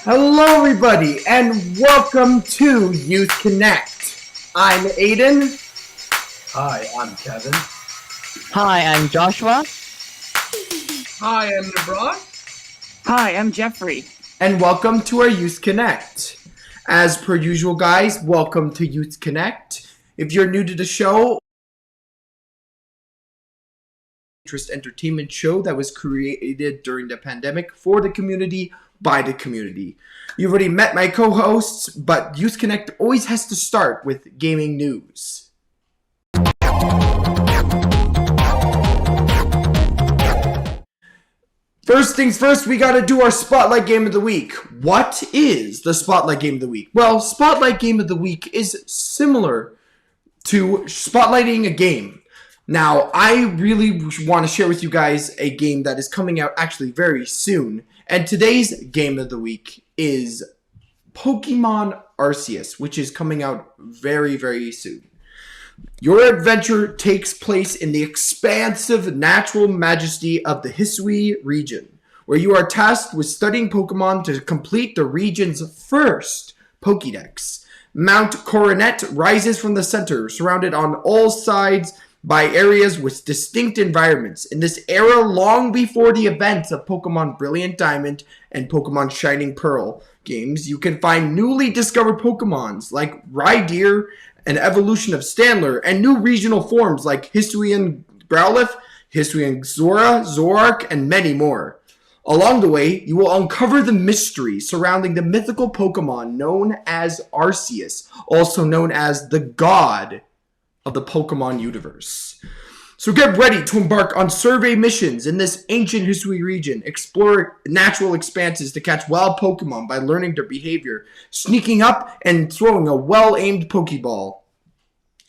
Hello, everybody, and welcome to Youth Connect. I'm Aiden. Hi, I'm Kevin. Hi, I'm Joshua. Hi, I'm Nibras. Hi, I'm Jeffrey. And welcome to our Youth Connect. As per usual, guys, welcome to Youth Connect. If you're new to the show, interest entertainment show that was created during the pandemic for the community by the community. You've already met my co-hosts, but Youth Connect always has to start with gaming news. First things first, we gotta do our Spotlight Game of the Week. What is the Spotlight Game of the Week? Well, Spotlight Game of the Week is similar to spotlighting a game. Now, I really want to share with you guys a game that is coming out actually very soon. And today's Game of the Week is Pokemon Arceus, which is coming out very, very soon. Your adventure takes place in the expansive natural majesty of the Hisui region, where you are tasked with studying Pokemon to complete the region's first Pokédex. Mount Coronet rises from the center, surrounded on all sides by areas with distinct environments. In this era, long before the events of Pokemon Brilliant Diamond and Pokemon Shining Pearl games, you can find newly discovered Pokemons like Rhydeer, an evolution of Standler, and new regional forms like Hisuian Growlithe, Hisuian Zora, Zoroark, and many more. Along the way, you will uncover the mystery surrounding the mythical Pokemon known as Arceus, also known as the God of the Pokemon universe. So get ready to embark on survey missions in this ancient Hisui region, explore natural expanses to catch wild Pokemon by learning their behavior, sneaking up and throwing a well-aimed Pokeball.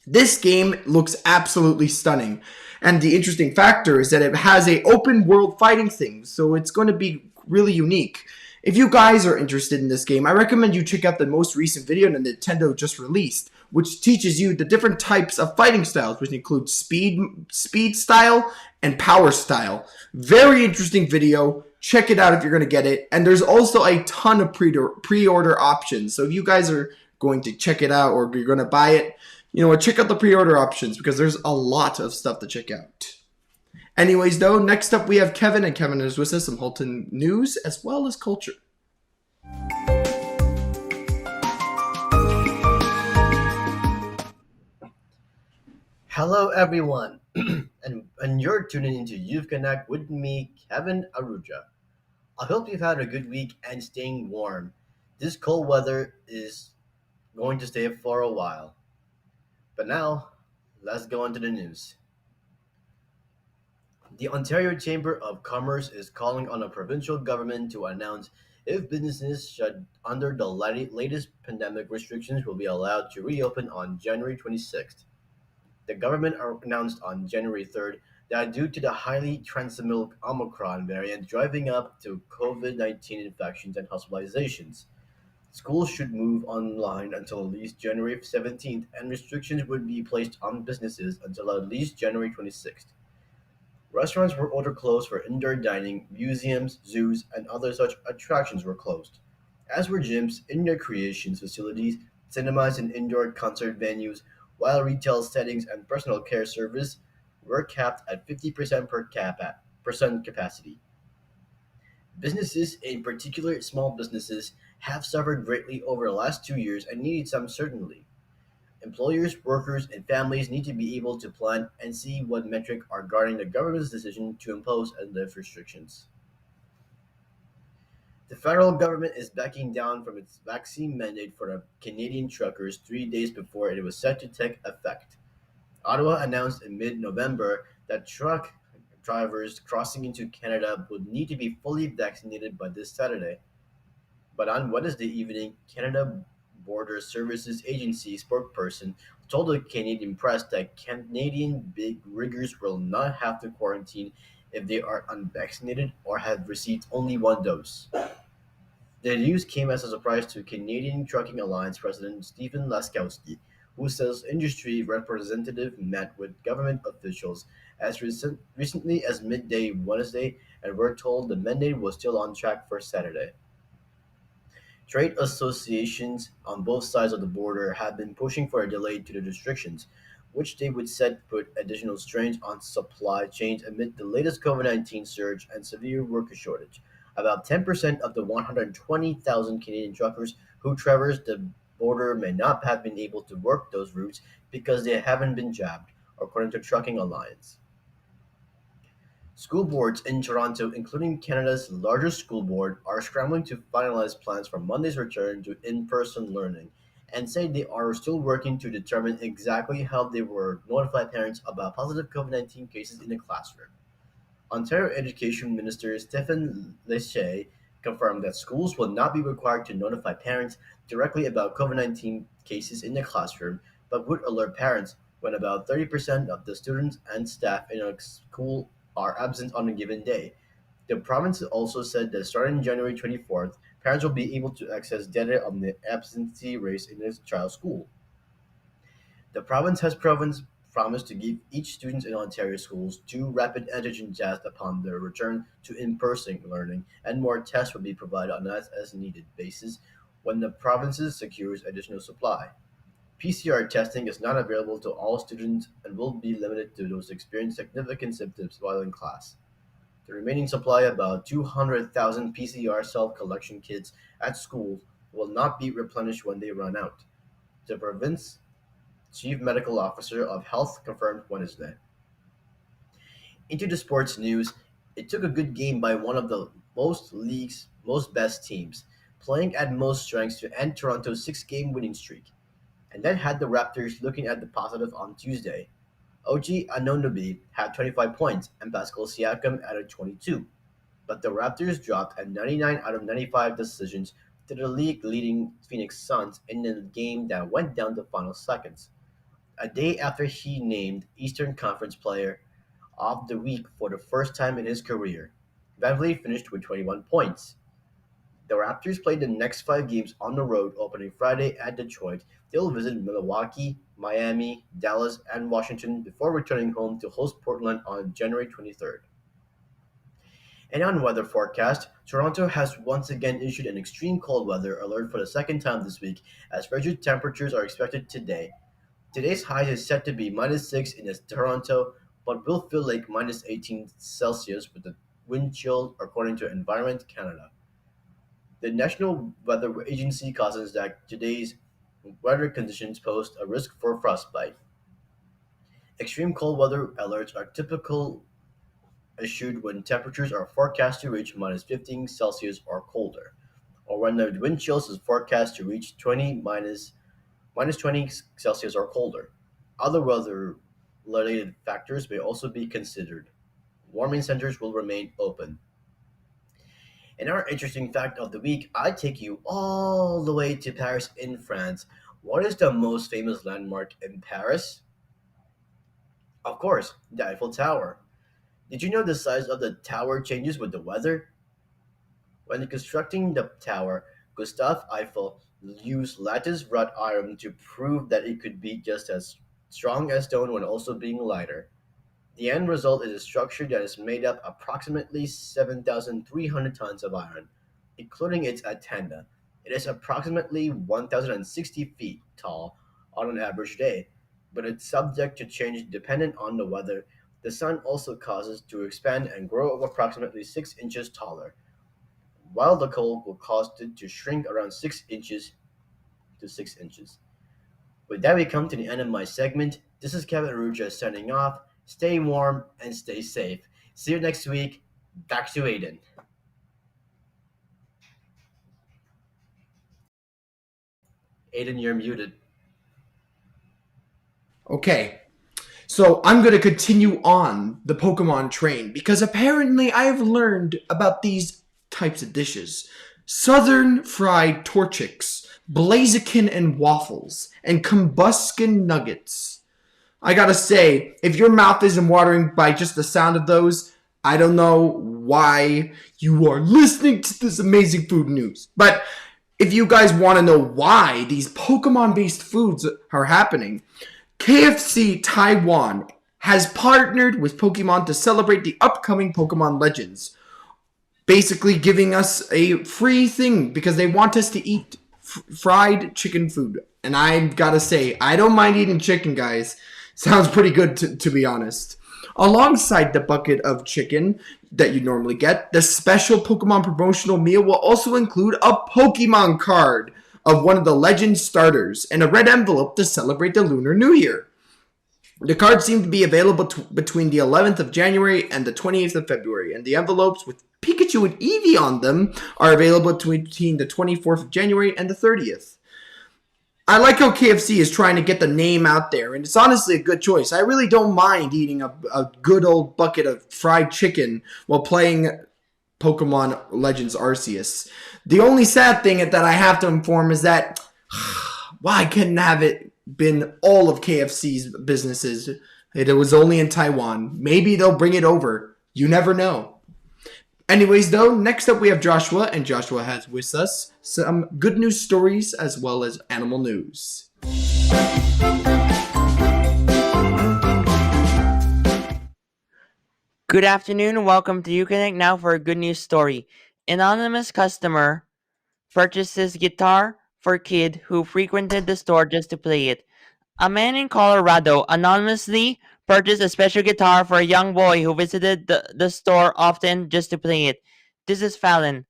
This game looks absolutely stunning. And the interesting factor is that it has a open world fighting thing, so it's going to be really unique. If you guys are interested in this game, I recommend you check out the most recent video that Nintendo just released, which teaches you the different types of fighting styles, which include speed style and power style. Very interesting video. Check it out if you're going to get it. And there's also a ton of pre-order options. So if you guys are going to check it out or you're going to buy it, you know what, check out the pre-order options because there's a lot of stuff to check out. Anyways, though, next up we have Kevin, and Kevin is with us some Halton news as well as culture. Hello, everyone, and you're tuning into Youth Connect with me, Kevin Aruja. I hope you've had a good week and staying warm. This cold weather is going to stay for a while. But now, let's go on to the news. The Ontario Chamber of Commerce is calling on the provincial government to announce if businesses shut under the latest pandemic restrictions will be allowed to reopen on January 26th. The government announced on January 3rd that due to the highly transmissible Omicron variant driving up to COVID-19 infections and hospitalizations, schools should move online until at least January 17th, and restrictions would be placed on businesses until at least January 26th. Restaurants were ordered closed for indoor dining, museums, zoos, and other such attractions were closed, as were gyms, indoor creations facilities, cinemas, and indoor concert venues, while retail settings and personal care service were capped at 50% percent capacity. Businesses, in particular small businesses, have suffered greatly over the last 2 years and needed some certainty. Employers, workers, and families need to be able to plan and see what metric are guarding the government's decision to impose and lift restrictions. The federal government is backing down from its vaccine mandate for the Canadian truckers 3 days before it was set to take effect. Ottawa announced in mid-November that truck drivers crossing into Canada would need to be fully vaccinated by this Saturday. But on Wednesday evening, Canada Border Services Agency spokesperson told the Canadian press that Canadian big riggers will not have to quarantine if they are unvaccinated or have received only one dose. The news came as a surprise to Canadian Trucking Alliance President Stephen Laskowski, who says industry representative met with government officials as recently as midday Wednesday and were told the mandate was still on track for Saturday. Trade associations on both sides of the border have been pushing for a delay to the restrictions, which they would said put additional strains on supply chains amid the latest COVID-19 surge and severe worker shortage. About 10% of the 120,000 Canadian truckers who traverse the border may not have been able to work those routes because they haven't been jabbed, according to Trucking Alliance. School boards in Toronto, including Canada's largest school board, are scrambling to finalize plans for Monday's return to in person learning and say they are still working to determine exactly how they will notify parents about positive COVID 19 cases in the classroom. Ontario Education Minister Stephen Lecce confirmed that schools will not be required to notify parents directly about COVID 19 cases in the classroom, but would alert parents when about 30% of the students and staff in a school are absent on a given day. The province also said that starting January 24th, parents will be able to access data on the absentee rates in their child's school. The province has promised to give each student in Ontario schools two rapid antigen tests upon their return to in-person learning, and more tests will be provided on an as-needed basis when the province secures additional supply. PCR testing is not available to all students and will be limited to those experiencing significant symptoms while in class. The remaining supply, about 200,000 PCR self-collection kits at schools, will not be replenished when they run out. The province Chief Medical Officer of Health confirmed Wednesday. Into the sports news, it took a good game by one of the most league's most best teams, playing at most strengths to end Toronto's six-game winning streak, and that had the Raptors looking at the positive on Tuesday. OG Anunoby had 25 points and Pascal Siakam added 22, but the Raptors dropped a 99 out of 95 decisions to the league-leading Phoenix Suns in a game that went down to final seconds. A day after he named Eastern Conference Player of the Week for the first time in his career, VanVleet finished with 21 points. The Raptors played the next five games on the road, opening Friday at Detroit. They'll visit Milwaukee, Miami, Dallas, and Washington before returning home to host Portland on January 23rd. And on weather forecast, Toronto has once again issued an extreme cold weather alert for the second time this week as frigid temperatures are expected today. Today's high is set to be -6 in Toronto, but will feel like -18 Celsius with the wind chill, according to Environment Canada. The National Weather Agency cautions that today's weather conditions pose a risk for frostbite. Extreme cold weather alerts are typical issued when temperatures are forecast to reach -15 Celsius or colder, or when the wind chills is forecast to reach -20 Celsius or colder. Other weather-related factors may also be considered. Warming centers will remain open. In our interesting fact of the week, I take you all the way to Paris in France. What is the most famous landmark in Paris? Of course, the Eiffel Tower. Did you know the size of the tower changes with the weather? When constructing the tower, Gustave Eiffel used lattice wrought iron to prove that it could be just as strong as stone when also being lighter. The end result is a structure that is made up approximately 7,300 tons of iron, including its antenna. It is approximately 1,060 feet tall on an average day, but it's subject to change dependent on the weather. The sun also causes to expand and grow approximately 6 inches taller, while the cold will cause it to shrink around 6 inches to 6 inches. With that, we come to the end of my segment. This is Kevin Ruja signing off. Stay warm and stay safe. See you next week. Back to Aiden. Aiden, you're muted. Okay, so I'm going to continue on the Pokemon train because apparently I have learned about these types of dishes. Southern fried Torchics, Blaziken and waffles, and Combuskin nuggets. I gotta say, if your mouth isn't watering by just the sound of those, I don't know why you are listening to this amazing food news. But if you guys want to know why these Pokemon-based foods are happening, KFC Taiwan has partnered with Pokemon to celebrate the upcoming Pokemon Legends. basically giving us a free thing because they want us to eat fried chicken food. And I gotta say, I don't mind eating chicken, guys. Sounds pretty good, to be honest. Alongside the bucket of chicken that you normally get, the special Pokemon promotional meal will also include a Pokemon card of one of the Legend starters and a red envelope to celebrate the Lunar New Year. The cards seem to be available between the 11th of January and the 28th of February, and the envelopes with Pikachu and Eevee on them are available between the 24th of January and the 30th. I like how KFC is trying to get the name out there, and it's honestly a good choice. I really don't mind eating a good old bucket of fried chicken while playing Pokemon Legends Arceus. The only sad thing that I have to inform is that why couldn't have it been all of KFC's businesses? It was only in Taiwan. Maybe they'll bring it over. You never know. Anyways, though, next up we have Joshua, and Joshua has with us some good news stories as well as animal news. Good afternoon. Welcome to Uconnect now for a good news story. Anonymous customer purchases guitar for kid who frequented the store just to play it. A man in Colorado anonymously purchased a special guitar for a young boy who visited the store often just to play it. This is Fallon.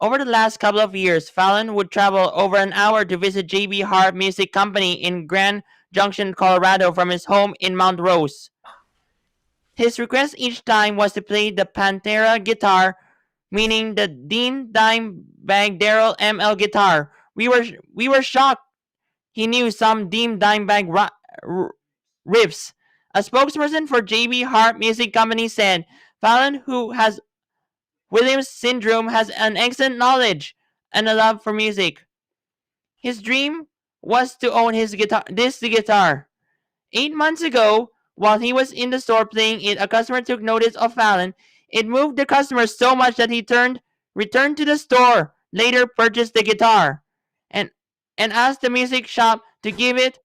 Over the last couple of years, Fallon would travel over an hour to visit JB Harp Music Company in Grand Junction, Colorado from his home in Mount Rose. His request each time was to play the Pantera guitar, meaning the Dean Dimebag Darrell ML guitar. We were shocked he knew some Dean Dimebag riffs. A spokesperson for JB Harp Music Company said, Fallon, who has Williams syndrome, has an excellent knowledge and a love for music. His dream was to own this guitar. 8 months ago, while he was in the store playing it, a customer took notice of Fallon. It moved the customer so much that he returned to the store, later purchased the guitar, and asked the music shop to give it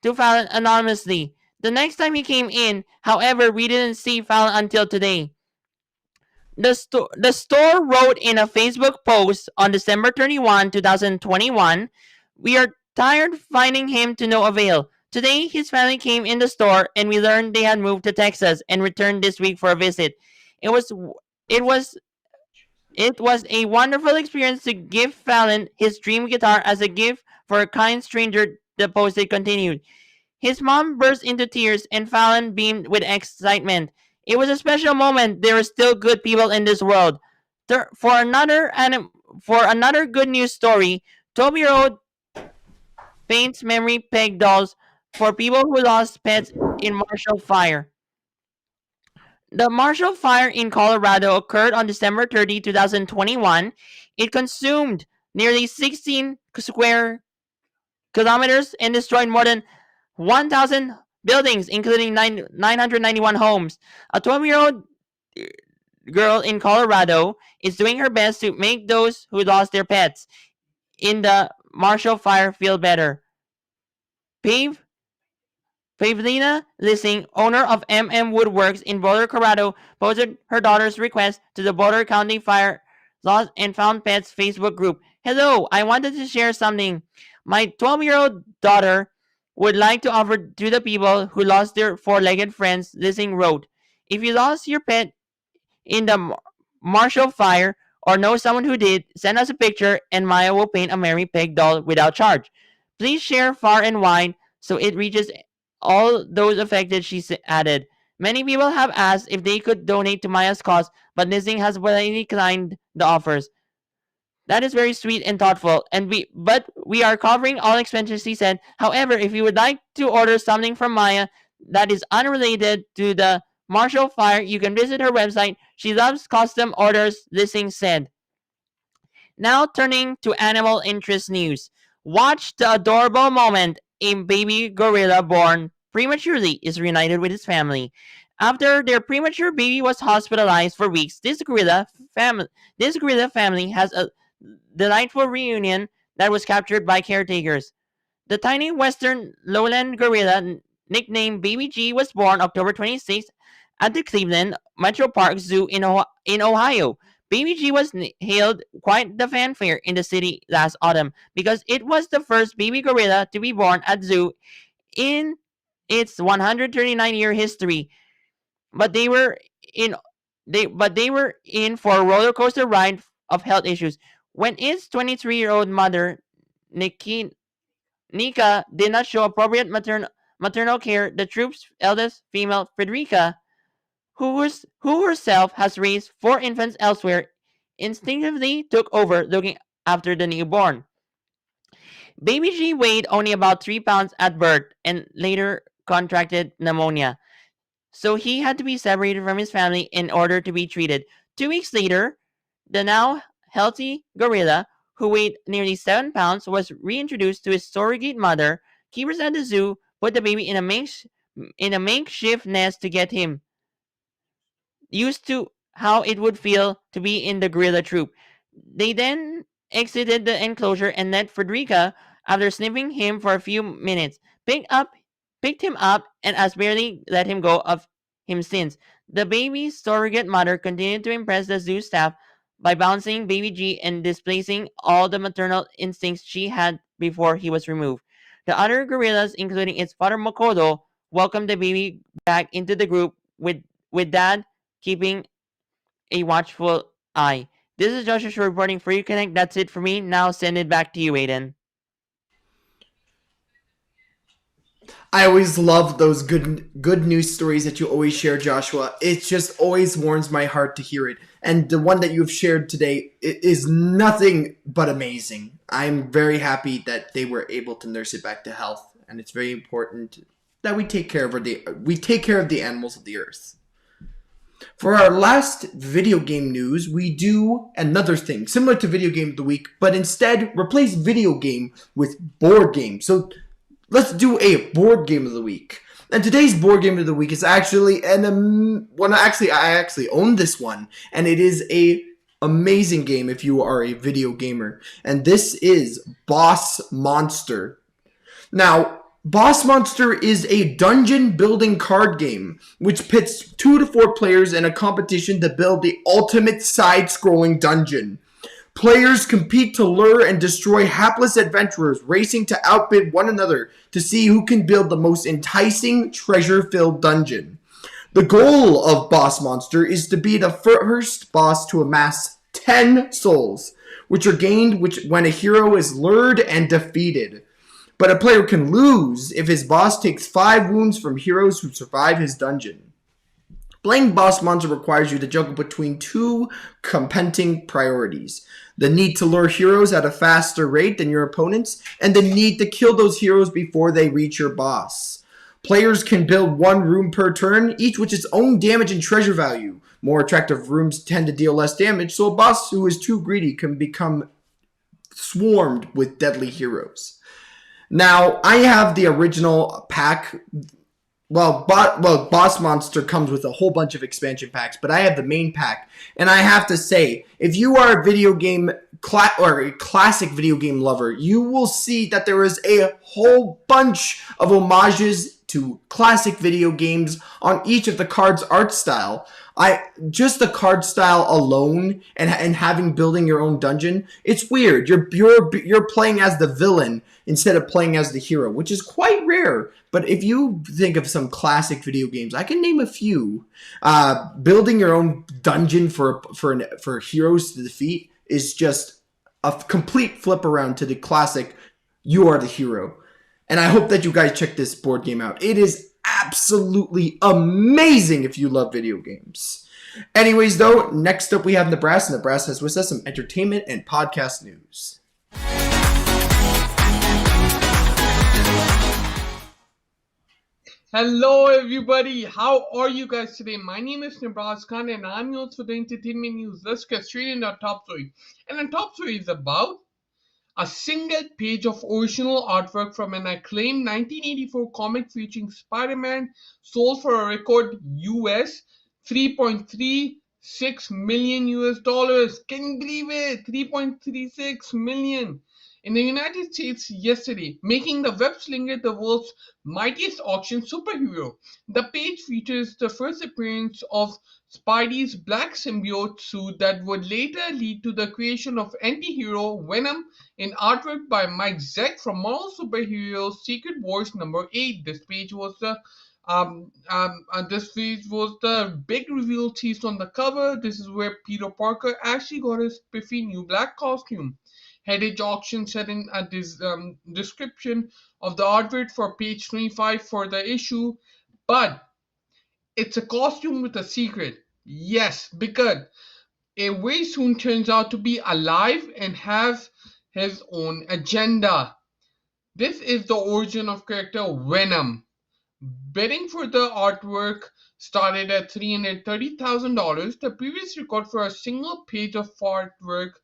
to Fallon anonymously. The next time he came in, however, we didn't see Fallon until today. The store wrote in a Facebook post on December 31, 2021, "We are tired finding him to no avail. Today, his family came in the store and we learned they had moved to Texas and returned this week for a visit. It was a wonderful experience to give Fallon his dream guitar as a gift for a kind stranger," the post continued. His mom burst into tears and Fallon beamed with excitement. "It was a special moment. There are still good people in this world." For another good news story, 12-year-old paints memory peg dolls for people who lost pets in Marshall Fire. The Marshall Fire in Colorado occurred on December 30, 2021. It consumed nearly 16 square kilometers and destroyed more than 1,000 buildings, including 991 homes. A 12-year-old girl in Colorado is doing her best to make those who lost their pets in the Marshall Fire feel better. Pavelina Lissing, owner of MM Woodworks in Boulder, Colorado, posted her daughter's request to the Boulder County Fire Lost and Found Pets Facebook group. "Hello, I wanted to share something. My 12-year-old daughter would like to offer to the people who lost their four-legged friends," Lissing wrote. "If you lost your pet in the Marshall Fire or know someone who did, send us a picture and Maya will paint a Mary Peg doll without charge. Please share far and wide so it reaches all those affected," she added. "Many people have asked if they could donate to Maya's cause, but Lissing has politely declined the offers. That is very sweet and thoughtful, but we are covering all expenses," he said. "However, if you would like to order something from Maya that is unrelated to the Marshall Fire, you can visit her website. She loves custom orders," Lissing said. Now turning to animal interest news. Watch the adorable moment a baby gorilla born prematurely is reunited with his family. After their premature baby was hospitalized for weeks, this gorilla family has a delightful reunion that was captured by caretakers. The tiny western lowland gorilla, nicknamed Baby G, was born October 26th at the Cleveland Metro Park Zoo in Ohio. Baby G was hailed quite the fanfare in the city last autumn because it was the first baby gorilla to be born at zoo in its 139-year history. But they were in for a roller coaster ride of health issues when its 23-year-old mother Nika did not show appropriate maternal care. The troop's eldest female, Frederica, who herself has raised 4 infants elsewhere, instinctively took over looking after the newborn. Baby G weighed only about 3 pounds at birth and later contracted pneumonia, so he had to be separated from his family in order to be treated. 2 weeks later, the now healthy gorilla, who weighed nearly 7 pounds, was reintroduced to his surrogate mother. Keepers at the zoo put the baby in a makeshift nest to get him used to how it would feel to be in the gorilla troop. They then exited the enclosure and let Frederica, after sniffing him for a few minutes, picked him up and has barely let him go of him since. The baby's surrogate mother continued to impress the zoo staff by bouncing Baby G and displacing all the maternal instincts she had before he was removed. The other gorillas, including its father Makoto, welcomed the baby back into the group with Dad keeping a watchful eye. This is Joshua Shore reporting for UConnect. That's it for me. Now send it back to you, Aiden. I always love those good news stories that you always share, Joshua. It just always warms my heart to hear it. And the one that you've shared today is nothing but amazing. I'm very happy that they were able to nurse it back to health, and it's very important that we take care of the animals of the earth. For our last video game news, we do another thing similar to Video Game of the Week, but instead replace video game with board game. So let's do a board game of the week. And today's board game of the week is actually I actually own this one, and it is a amazing game if you are a video gamer. And this is Boss Monster. Now, Boss Monster is a dungeon building card game which pits 2 to 4 players in a competition to build the ultimate side-scrolling dungeon. Players compete to lure and destroy hapless adventurers, racing to outbid one another to see who can build the most enticing, treasure-filled dungeon. The goal of Boss Monster is to be the first boss to amass 10 souls, which are gained when a hero is lured and defeated. But a player can lose if his boss takes 5 wounds from heroes who survive his dungeon. Playing Boss Monster requires you to juggle between 2 competing priorities: the need to lure heroes at a faster rate than your opponents, and the need to kill those heroes before they reach your boss. Players can build 1 room per turn, each with its own damage and treasure value. More attractive rooms tend to deal less damage, so a boss who is too greedy can become swarmed with deadly heroes. Now, I have the original pack. Boss Monster comes with a whole bunch of expansion packs, but I have the main pack. And I have to say, if you are a video game or a classic video game lover, you will see that there is a whole bunch of homages to classic video games on each of the cards' art style. Just the card style alone and having building your own dungeon, it's weird. You're playing as the villain instead of playing as the hero, which is quite rare. But if you think of some classic video games, I can name a few. Building your own dungeon for heroes to defeat is just a complete flip around to the classic "you are the hero." And I hope that you guys check this board game out. It is absolutely amazing if you love video games. Anyways, though, next up we have Nibras. Nibras has with us some entertainment and podcast news. Hello everybody, how are you guys today? My name is Nibras Khan and I'm your host for the entertainment news. Let's get straight into our top story. And our top story is about a single page of original artwork from an acclaimed 1984 comic featuring Spider-Man sold for a record US $3.36 million US. Can you believe it? $3.36 million. in the United States yesterday, making the web slinger the world's mightiest auction superhero. The page features the first appearance of Spidey's black symbiote suit that would later lead to the creation of anti-hero Venom in artwork by Mike Zeck from Marvel Superheroes Secret Wars number 8. This page was the big reveal teased on the cover. This is where Peter Parker actually got his spiffy new black costume. Headage Auction said in a description of the artwork for page 25 for the issue, but it's a costume with a secret. Yes, because it very soon turns out to be alive and has his own agenda. This is the origin of character Venom. Bidding for the artwork started at $330,000. The previous record for a single page of artwork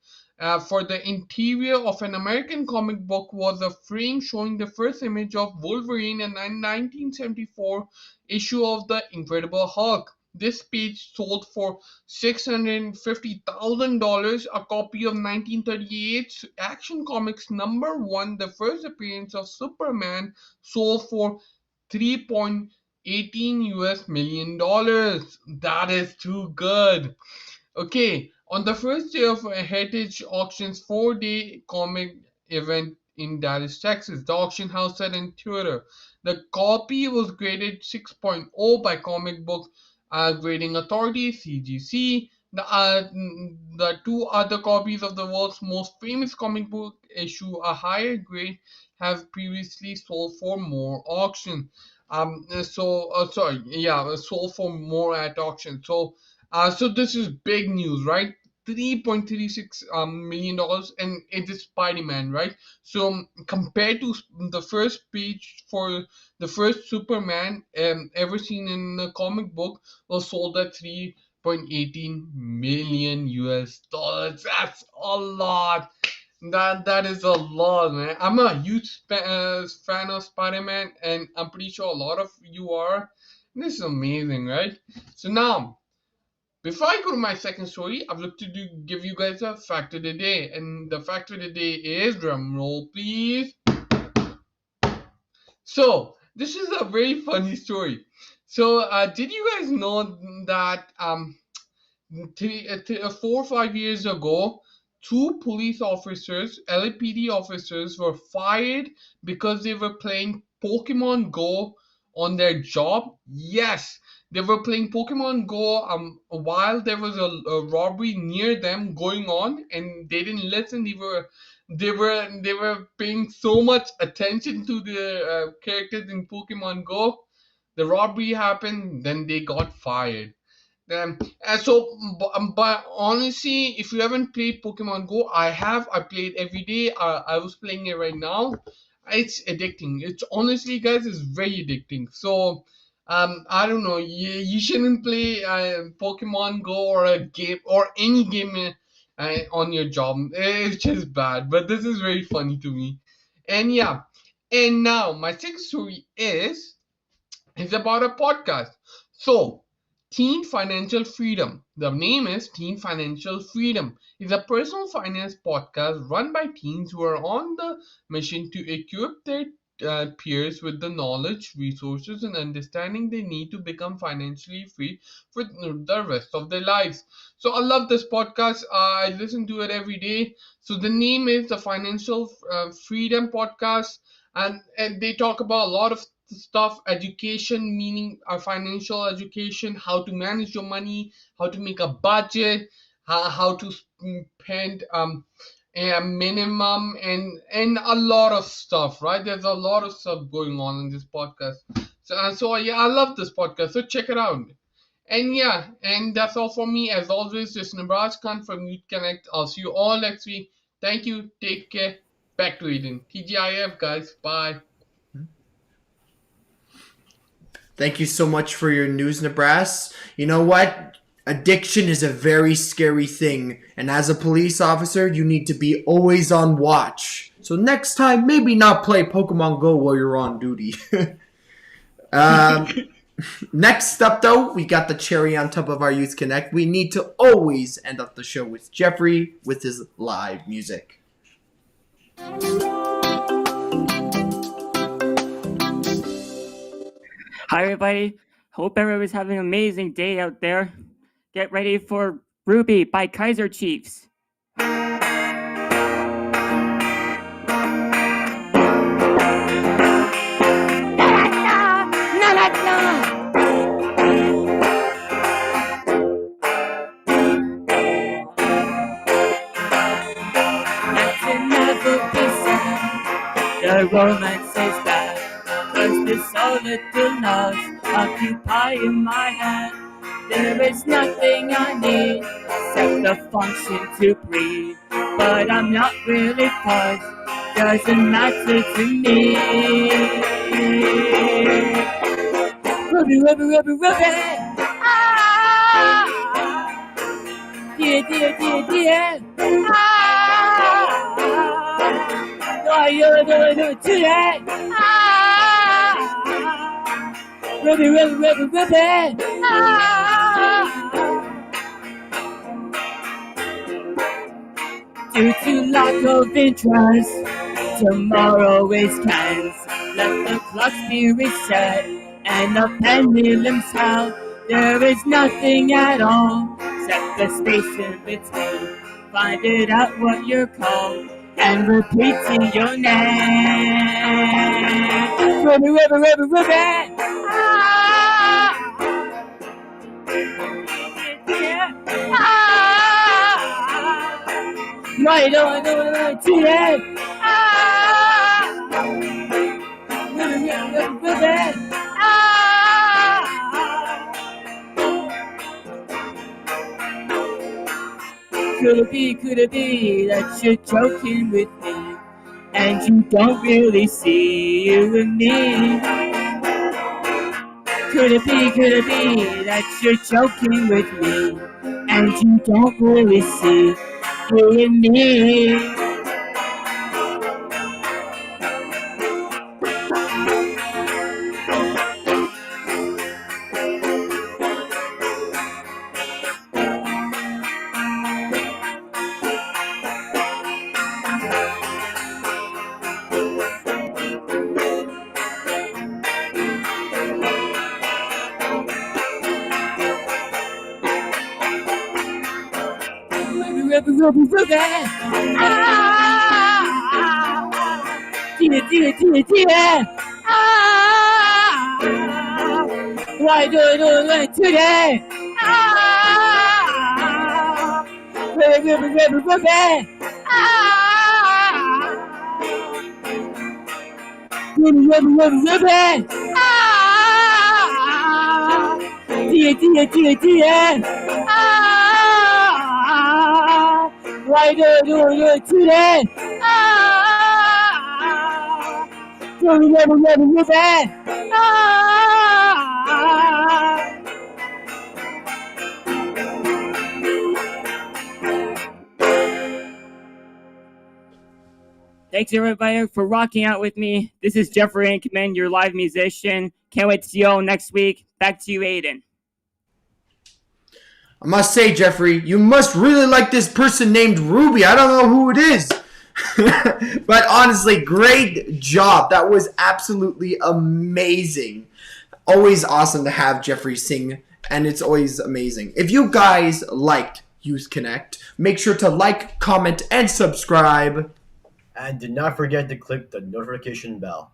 for the interior of an American comic book was a frame showing the first image of Wolverine in a 1974 issue of The Incredible Hulk. This page sold for $650,000. A copy of 1938's Action Comics number 1, the first appearance of Superman, sold for $3.18 million. That is too good. Okay, on the first day of Heritage Auction's 4-day comic event in Dallas, Texas, the auction house said in Twitter, the copy was graded 6.0 by Comic Book Grading Authority (CGC). The two other copies of the world's most famous comic book issue, a higher grade, have previously sold for more auction. Sold for more at auction. So this is big news, right? $3.36 million, and it is Spider-Man, right? So compared to the first page for the first Superman ever seen in a comic book, was sold at $3.18 million US dollars. That's a lot. That is a lot, man. I'm a huge fan of Spider-Man, and I'm pretty sure a lot of you are. This is amazing, right? So now, before I go to my second story, I'd like to give you guys a fact of the day, and the fact of the day is, drum roll please. So this is a very funny story. So did you guys know that 4 or 5 years ago, 2 police officers, LAPD officers, were fired because they were playing Pokemon Go on their job? Yes, they were playing Pokemon Go while there was a robbery near them going on, and they didn't listen. They were paying so much attention to the characters in Pokemon Go. The robbery happened, then they got fired. But honestly, if you haven't played Pokemon Go, I played every day. I was playing it right now. It's addicting. It's honestly, guys, it's very addicting. So, I don't know. You shouldn't play Pokemon Go or a game or any game on your job. It's just bad. But this is very funny to me. And yeah. And now my second story is about a podcast. So, Teen Financial Freedom. The name is Teen Financial Freedom. It's a personal finance podcast run by teens who are on the mission to equip their peers with the knowledge, resources, and understanding they need to become financially free for the rest of their lives. So I love this podcast. I listen to it every day. So the name is the Financial Freedom Podcast, and they talk about a lot of stuff, education, meaning financial education, how to manage your money, how to make a budget, how to spend a minimum, and a lot of stuff, right? There's a lot of stuff going on in this podcast. So yeah, I love this podcast. So check it out. And yeah, and that's all for me. As always, this is Nibras Khan from Youth Connect. I'll see you all next week. Thank you. Take care. Back to Aiden. TGIF, guys. Bye. Thank you so much for your news, Nibras. You know what? Addiction is a very scary thing, and as a police officer, you need to be always on watch. So next time, maybe not play Pokemon Go while you're on duty. Next up, though, we got the cherry on top of our Youth Connect. We need to always end up the show with Jeffrey with his live music. Hi, everybody. Hope everyone's having an amazing day out there. Get ready for Ruby by Kaiser Chiefs. The romance is bad, 'cause the solitude loves occupying my head. There is nothing I need except the function to breathe, but I'm not really fussed, doesn't matter to me. Ruby, Ruby, Ruby, Ruby. Ah, dear, dear, dear, dear. Ah, why you do today? Ah, Ruby, Ruby, Ruby, Ruby. Ah, due to lack of interest, tomorrow is cans. Let the clocks be reset and the pendulum's held. There is nothing at all except the space in between. Find it out what you're called and repeating your name. Ruby, Ruby, Ruby, Ruby. Ah, yeah. Ah, why don't I know today? Ah, Ruby, Ruby, Ruby. Ah, could it be that you're joking with me and you don't really see you and me? Could it be that you're joking with me and you don't really see you and me? Ruby, Ruby. Ah, dear, dear, dear, dear. Ah, why do I do it today? Ah, Ruby, Ruby, Ruby, Ruby. Ah, Ruby, Ruby, Ruby, Ruby. Ah, dear, dear, dear, dear. Ah, why do I do it today? Ah, Ruby, Ruby, Ruby, Ruby. Ah, thanks everybody for rocking out with me. This is Jeffrey in Command, your live musician. Can't wait to see you all next week. Back to you, Aiden. I must say, Jeffrey, you must really like this person named Ruby. I don't know who it is. But honestly, great job. That was absolutely amazing. Always awesome to have Jeffrey sing, and it's always amazing. If you guys liked Youth Connect, make sure to like, comment, and subscribe. And do not forget to click the notification bell.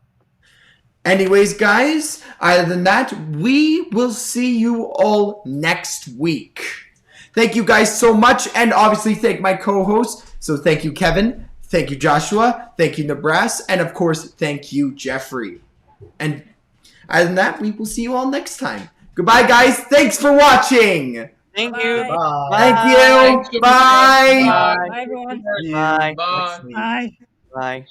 Anyways, guys, other than that, we will see you all next week. Thank you guys so much, and obviously thank my co-hosts. So thank you, Kevin. Thank you, Joshua. Thank you, Nibras. And of course, thank you, Jeffrey. And other than that, we will see you all next time. Goodbye, guys. Thanks for watching. Thank you. Bye. Thank you. Thanks, Bye. Bye. Bye, everyone. Bye. Bye. Bye. Bye.